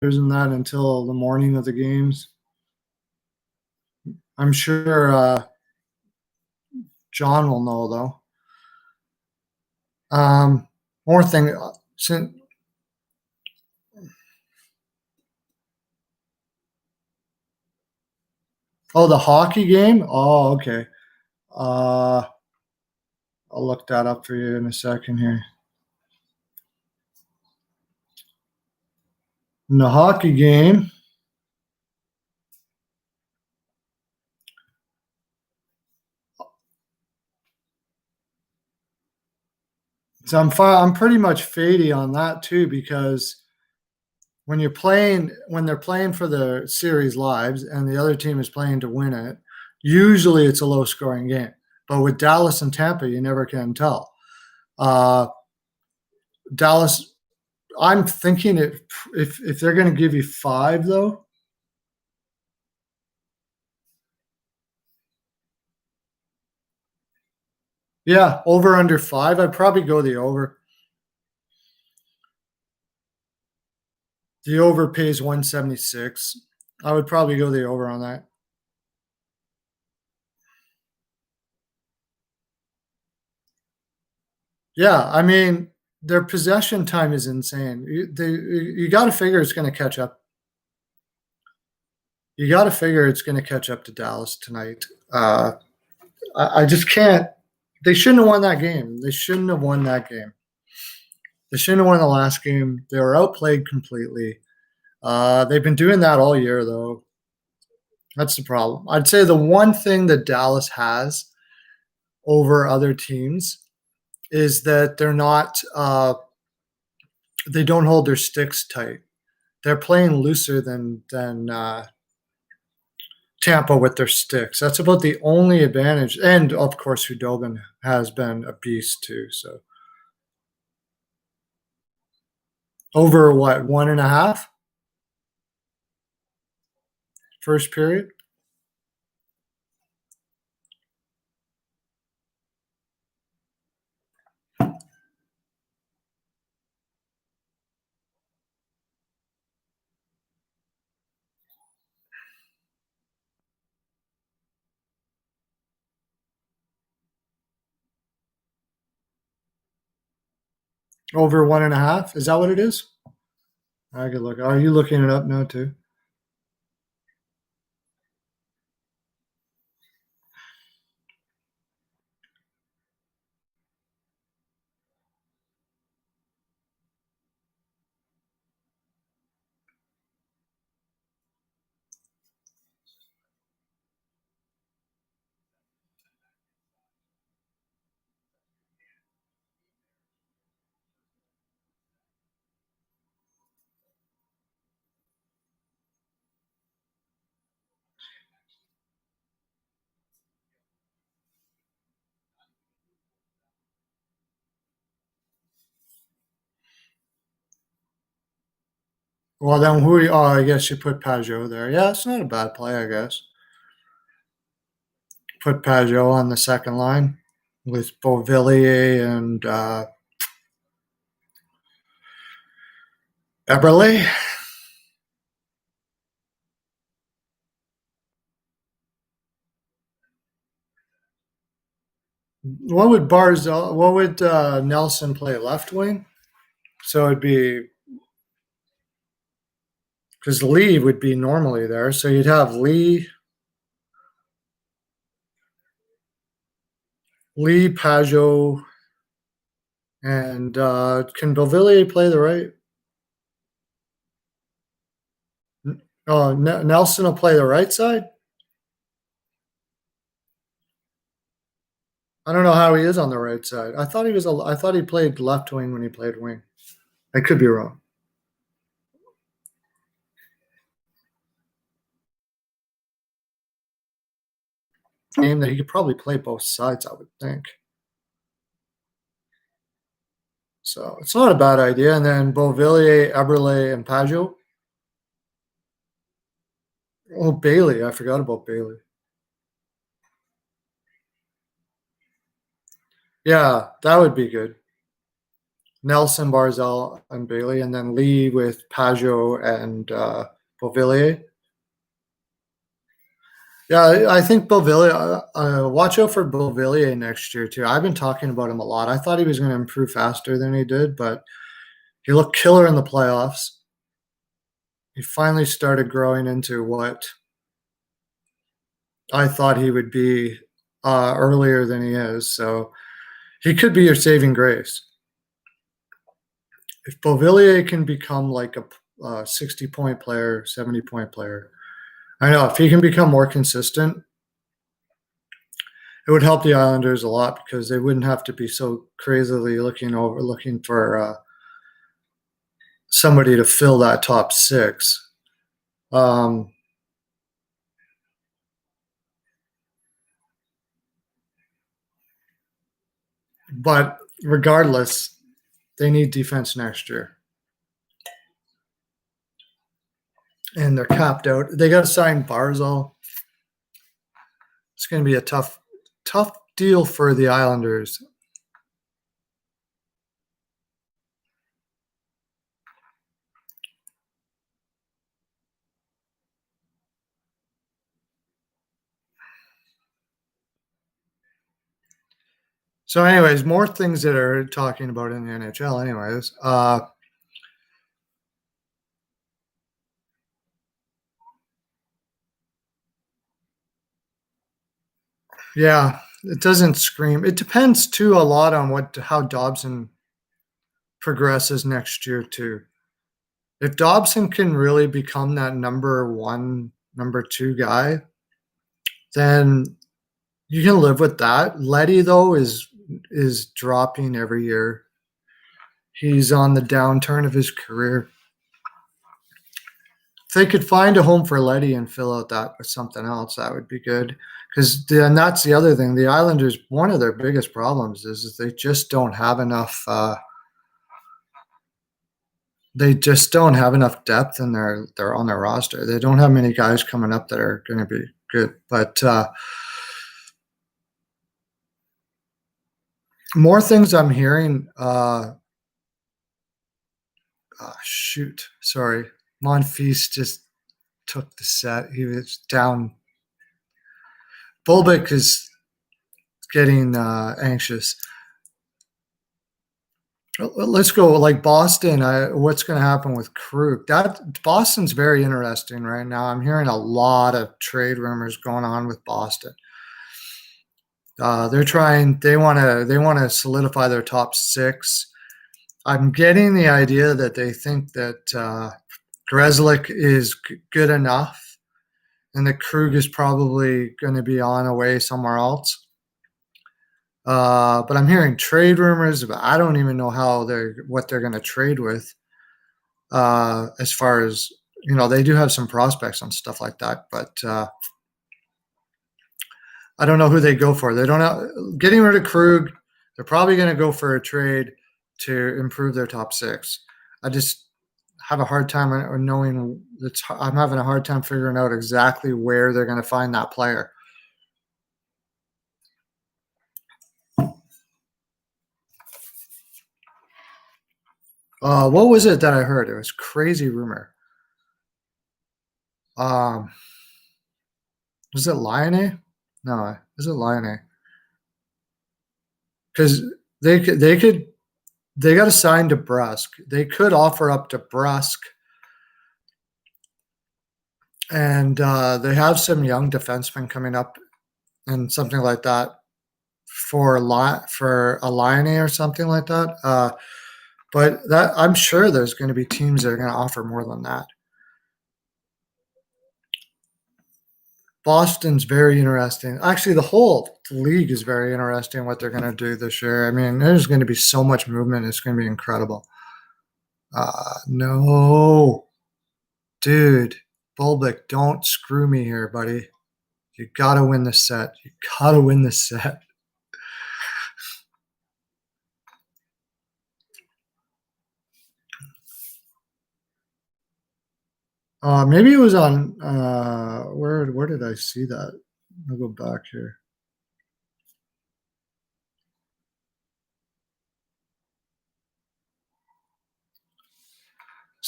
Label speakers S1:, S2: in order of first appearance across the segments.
S1: and that until the morning of the games. I'm sure John will know though. More thing, since the hockey game. Oh, okay. Uh, I'll look that up for you in a second here. In the hockey game, so I'm pretty much fadey on that too because when they're playing for the series lives and the other team is playing to win it, usually it's a low scoring game. But with Dallas and Tampa, you never can tell. Dallas, I'm thinking if they're going to give you 5 though. Yeah, over under 5. I'd probably go the over. The over pays 176. I would probably go the over on that. Yeah, I mean, their possession time is insane. You got to figure it's going to catch up. You got to figure it's going to catch up to Dallas tonight. I just can't. They shouldn't have won that game. They shouldn't have won that game. They shouldn't have won the last game. They were outplayed completely. They've been doing that all year, though. That's the problem. I'd say the one thing that Dallas has over other teams is that they're not. They don't hold their sticks tight. They're playing looser than Tampa with their sticks. That's about the only advantage. And of course, Hudobin has been a beast too. So over what, 1.5 first period? Over 1.5? Is that what it is? I could look. Are you looking it up now too? Well, then who? Oh, I guess you put Pajot there. Yeah, it's not a bad play, I guess. Put Pajot on the second line with Beauvillier and Eberle. What would Barzell? What would Nelson play left wing? So it'd be because Lee would be normally there. So you'd have Lee, Pajot, and can Beauvillier play the right? Oh, Nelson will play the right side. I don't know how he is on the right side. I thought he was. I thought he played left wing when he played wing. I could be wrong. Game that he could probably play both sides, I would think. So it's not a bad idea. And then Beauvillier, Eberle, and Pajot. Oh, Bailey. I forgot about Bailey. Yeah, that would be good. Nelson, Barzal, and Bailey, and then Lee with Pajot and Beauvillier. Yeah, I think Beauvillier. Watch out for Beauvillier next year too. I've been talking about him a lot. I thought he was going to improve faster than he did, but he looked killer in the playoffs. He finally started growing into what I thought he would be earlier than he is. So he could be your saving grace. If Beauvillier can become like a 60-point player, 70-point player, I know if he can become more consistent, it would help the Islanders a lot because they wouldn't have to be so crazily looking for somebody to fill that top six. Um, but regardless, they need defense next year. And they're capped out. They got to sign Barzal. It's going to be a tough deal for the Islanders. So, anyways, more things that are talking about in the NHL. Anyways, yeah, it doesn't scream. It depends too a lot on how Dobson progresses next year too. If Dobson can really become that number one, number two guy, then you can live with that. Letty though is dropping every year. He's on the downturn of his career. If they could find a home for Letty and fill out that with something else, that would be good. Because then that's the other thing. The Islanders, one of their biggest problems is they just don't have enough. They just don't have enough depth in their on their roster. They don't have many guys coming up that are going to be good. But more things I'm hearing. Shoot, sorry, Monfils just took the set. He was down. Bulbeck is getting anxious. Let's go like Boston. What's going to happen with Krug? That Boston's very interesting right now. I'm hearing a lot of trade rumors going on with Boston. They're trying. They want to solidify their top six. I'm getting the idea that they think that Grzelcyk is good enough, and that Krug is probably going to be on away somewhere else. But I'm hearing trade rumors. But I don't even know what they're going to trade with. As far as they do have some prospects and stuff like that, but I don't know who they go for. They don't have getting rid of Krug. They're probably going to go for a trade to improve their top six. I just have a hard time knowing. I'm having a hard time figuring out exactly where they're going to find that player. What was it that I heard? It was crazy rumor. Was it Lione? No, is it Lione? Because they got to sign DeBrusk. They could offer up DeBrusk, and they have some young defensemen coming up, and something like that for a Lione or something like that. But that I'm sure there's going to be teams that are going to offer more than that. Boston's very interesting. Actually, the whole league is very interesting what they're going to do this year. I mean, there's going to be so much movement. It's going to be incredible. No, dude, Bulbeck, don't screw me here, buddy. You got to win the set. You got to win the set. Maybe it was on where did I see that? I'll go back here.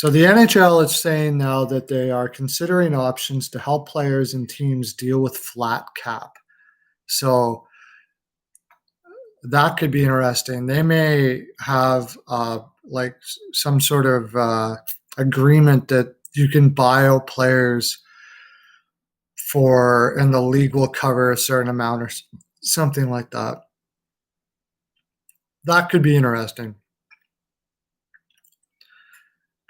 S1: So the NHL is saying now that they are considering options to help players and teams deal with flat cap. So that could be interesting. They may have like some sort of agreement that you can buy out players for, and the league will cover a certain amount or something like that. That could be interesting.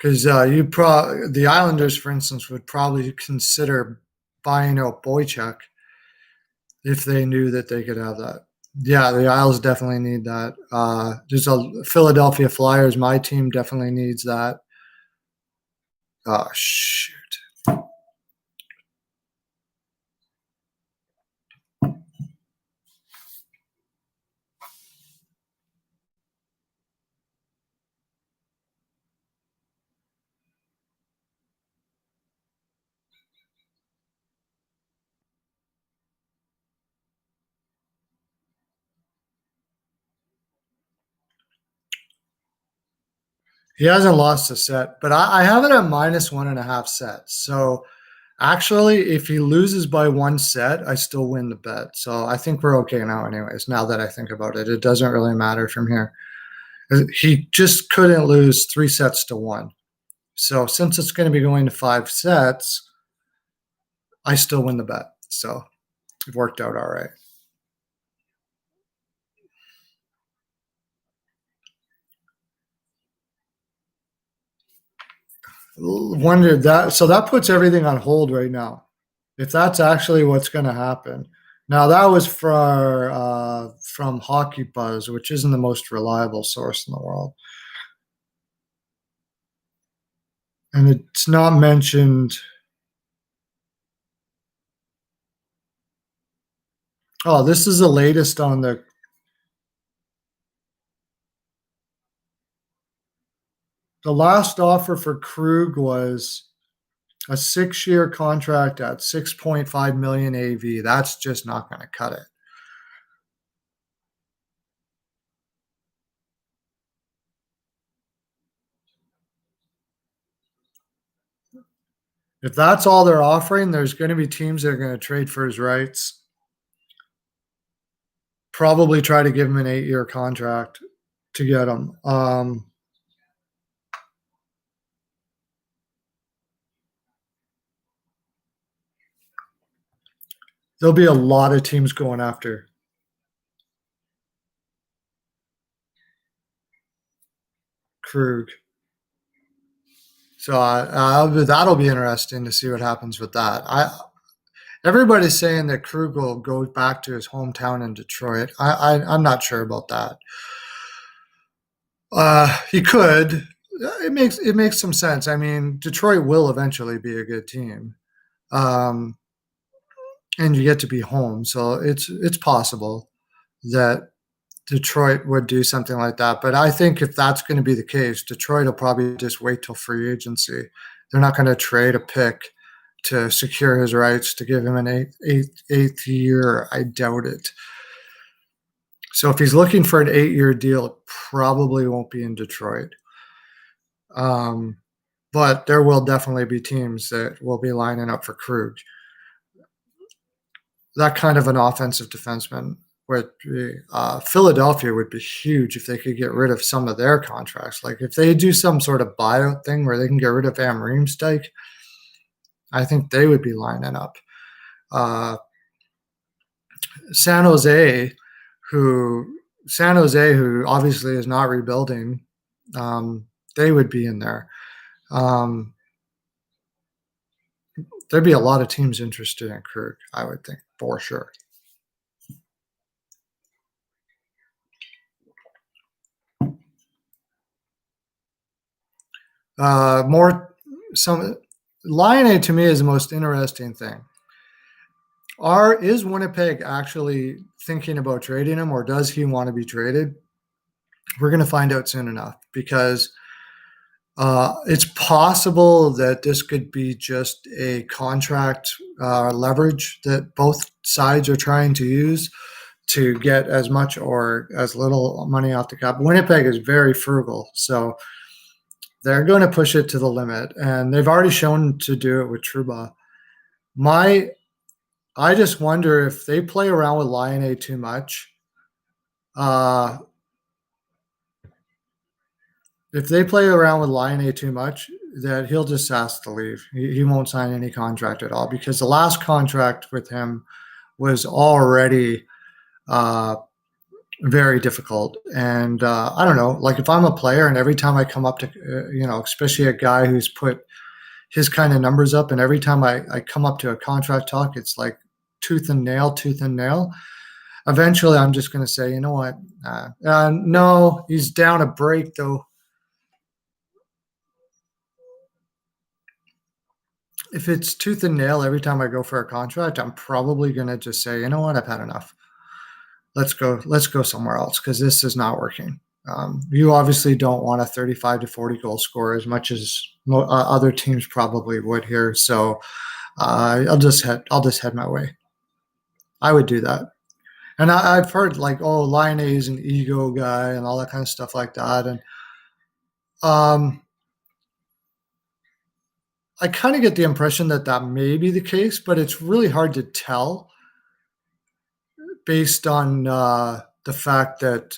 S1: Because the Islanders, for instance, would probably consider buying out Boychuk if they knew that they could have that. Yeah, the Isles definitely need that. There's a Philadelphia Flyers. My team definitely needs that. Oh, shoot. He hasn't lost a set, but I have it at -1.5 sets. So actually, if he loses by 1 set, I still win the bet. So I think we're okay now, anyways. Now that I think about it, it doesn't really matter from here. He just couldn't lose 3-1. So since it's going to be going to 5 sets, I still win the bet. So it worked out all right. Wondered that. So that puts everything on hold right now. If that's actually what's going to happen. Now that was from Hockey Buzz, which isn't the most reliable source in the world, and it's not mentioned. Oh, this is the latest on the last offer for Krug was a 6-year contract at 6.5 million AV. That's just not going to cut it. If that's all they're offering, there's going to be teams that are going to trade for his rights. Probably try to give him an 8-year contract to get him. There'll be a lot of teams going after Krug. So that'll be interesting to see what happens with that. Everybody's saying that Krug will go back to his hometown in Detroit. I'm not sure about that. He could. It makes some sense. I mean, Detroit will eventually be a good team, and you get to be home, so it's possible that Detroit would do something like that. But I think if that's going to be the case, Detroit will probably just wait till free agency. They're not going to trade a pick to secure his rights to give him an eighth year. I doubt it. So if he's looking for an 8-year deal, it probably won't be in Detroit. But there will definitely be teams that will be lining up for Krug. That kind of an offensive defenseman would be, Philadelphia would be huge if they could get rid of some of their contracts. Like if they do some sort of buyout thing where they can get rid of Van Riemsdyk, I think they would be lining up. San Jose, who obviously is not rebuilding, they would be in there. There'd be a lot of teams interested in Krug, I would think, for sure. Laine to me is the most interesting thing. Is Winnipeg actually thinking about trading him, or does he want to be traded? We're going to find out soon enough, because it's possible that this could be just a contract leverage that both sides are trying to use to get as much or as little money off the cap. Winnipeg is very frugal, so They're going to push it to the limit, and they've already shown to do it with Truba. My I just wonder if they play around with Lion A too much. Uh, if they play around with Lion A too much, that he'll just ask to leave. He won't sign any contract at all because the last contract with him was already uh, very difficult. And I don't know, like if I'm a player and every time I come up to, especially a guy who's put his kind of numbers up, and every time I come up to a contract talk, it's like tooth and nail, tooth and nail. Eventually, I'm just going to say, you know what? No, he's down a break though. If it's tooth and nail every time I go for a contract, I'm probably going to just say, you know what? I've had enough. Let's go somewhere else because this is not working. You obviously don't want a 35 to 40 goal scorer as much as other teams probably would here. So I'll just head my way. I would do that. And I've heard like, oh, Lion A is an ego guy and all that kind of stuff like that. And I kind of get the impression that that may be the case, but it's really hard to tell based on the fact that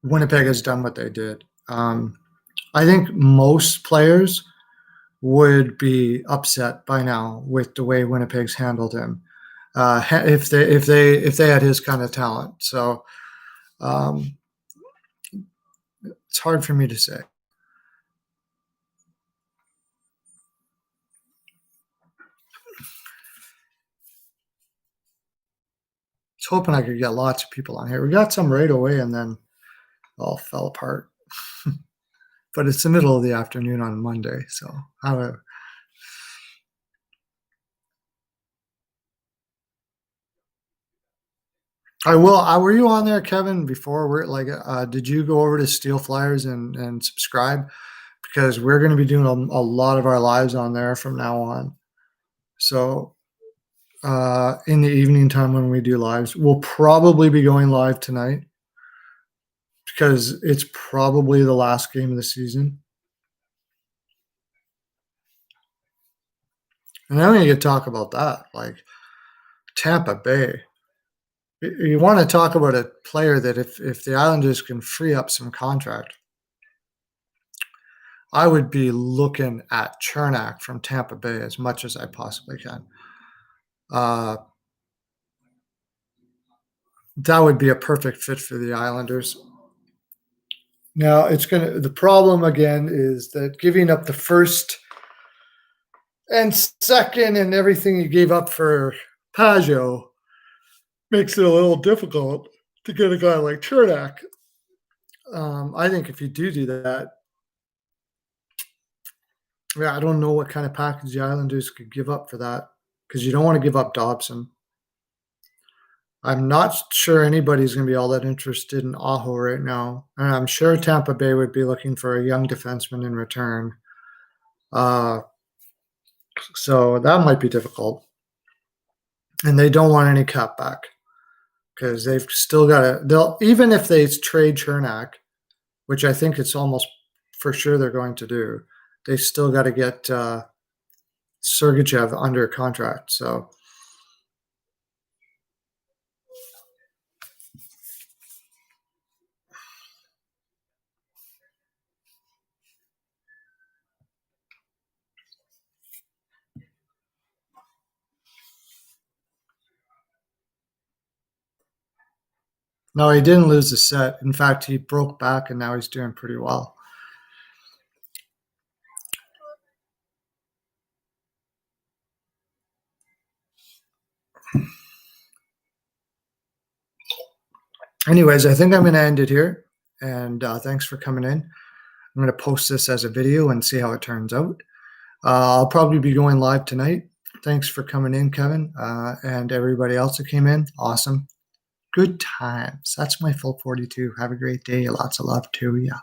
S1: Winnipeg has done what they did. I think most players would be upset by now with the way Winnipeg's handled him. If they had his kind of talent, so it's hard for me to say. I was hoping I could get lots of people on here. We got some right away, and then all fell apart. But it's the middle of the afternoon on Monday, so however. I will. Were you on there, Kevin? Before we're like, did you go over to Steel Flyers and subscribe? Because we're going to be doing a lot of our lives on there from now on. So in the evening time when we do lives, we'll probably be going live tonight because it's probably the last game of the season. And then we could talk about that, like Tampa Bay. You want to talk about a player that if the Islanders can free up some contract, I would be looking at Chernak from Tampa Bay as much as I possibly can. That would be a perfect fit for the Islanders. Now the problem again is that giving up the first and second and everything you gave up for Pajot makes it a little difficult to get a guy like Chernak. I think if you do that, I don't know what kind of package the Islanders could give up for that because you don't want to give up Dobson. I'm not sure anybody's going to be all that interested in Aho right now. And I'm sure Tampa Bay would be looking for a young defenseman in return. So that might be difficult. And they don't want any cap back because they've still got to, even if they trade Chernak, which I think it's almost for sure they're going to do, they still got to get Sergachev under contract. So no, he didn't lose the set. In fact, he broke back and now he's doing pretty well. Anyways, I think I'm going to end it here. And thanks for coming in. I'm going to post this as a video and see how it turns out. I'll probably be going live tonight. Thanks for coming in, Kevin, and everybody else that came in. Awesome. Good times. That's my full 42. Have a great day. Lots of love to you.